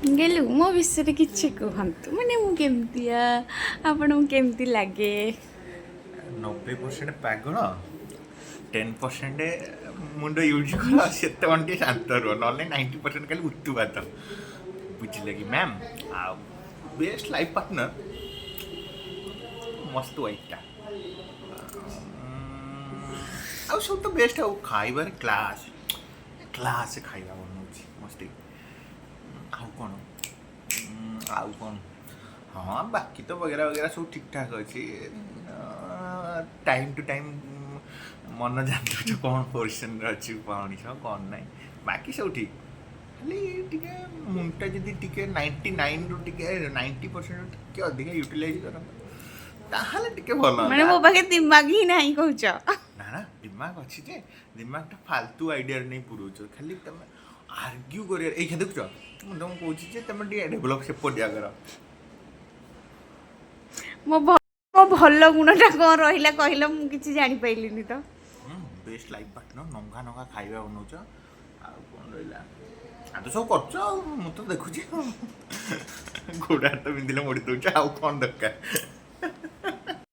गेलु मो विषय किसी कहतु माने मु केमतिया आपन केमती लागे 90% ପାଗଳ 10% ମୁଣ୍ଡ ୟୁଜ୍ କର ସେତେବେଳେ ଟିକେ ଶାନ୍ତ ରୁହ ନହେଲେ 90% ଖାଲି ଉତ୍ତୁପାତ ବୁଝିଲେ କି ମ୍ୟାମ୍। ଆଉ ବେଷ୍ଟ ଲାଇଫ୍ ପାର୍ଟନର ମସ୍ତ ୱାଇଫ୍ଟା ଆଉ ସବୁ ତ ବେଷ୍ଟ। ଆଉ ଖାଇବାରେ କ୍ଲାସ୍ ଖାଇବା ବନଉଛି ମସ୍ତି। ଆଉ କ'ଣ ଆଉ କ'ଣ ହଁ ବାକି ତ ବଗେରା ବଗେରା ସବୁ ଠିକ୍ ଠାକ୍ ଅଛି। ଟାଇମ୍ ଟୁ ଟାଇମ୍ ମନ ଜାଣିଦେଉଛ କ'ଣ ପୋଜିସନ୍ରେ ଅଛି ମଣିଷ କ'ଣ ନାହିଁ, ବାକି ସବୁ ଠିକ୍। ଖାଲି ଟିକେ ମୁଣ୍ଡଟା ଯଦି ଟିକେ 99ରୁ ଟିକେ 90% ଟିକେ ଅଧିକା ୟୁଟିଲାଇଜ୍ କରନ୍ତ ତାହେଲେ ଟିକେ ଭଲ माने ହୁଅନ୍ତା। मो पाखे दिमाग ही नहीं कहूच ନା ନା ଦିମାଗ ଅଛି ଯେ ଦିମାଗଟା ଫାଲତୁ ଆଇଡ଼ିଆରେ ନେଇ ପୁରଉଛ। ଖାଲି ତମେ ଆର୍ଗ୍ୟୁ କରିବାର ଏଇଖା ଦେଖୁଛ। ମୁଁ ତମକୁ କହୁଛି ଯେ ତମେ ଟିକେ ଡେଭଲପ୍ ସେପଟ ଜାଗାର। मो भल गुणटा कौन रहिला कहला मु किछि जानि पाइलिनी तो ବେଷ୍ଟ ଲାଇଫ୍ ପାର୍ଟନର ନଙ୍ଗା ନଙ୍ଗା ଖାଇବା ବନଉଛ। ଆଉ କ'ଣ ରହିଲା ଆଉ ତ ସବୁ କରୁଛ ଆଉ ମୁଁ ତ ଦେଖୁଛି। ଗୋଡ଼ ହାତ ପିନ୍ଧିଲେ ମୋଡ଼ି ଦେଉଛ ଆଉ କ'ଣ ଦରକାର।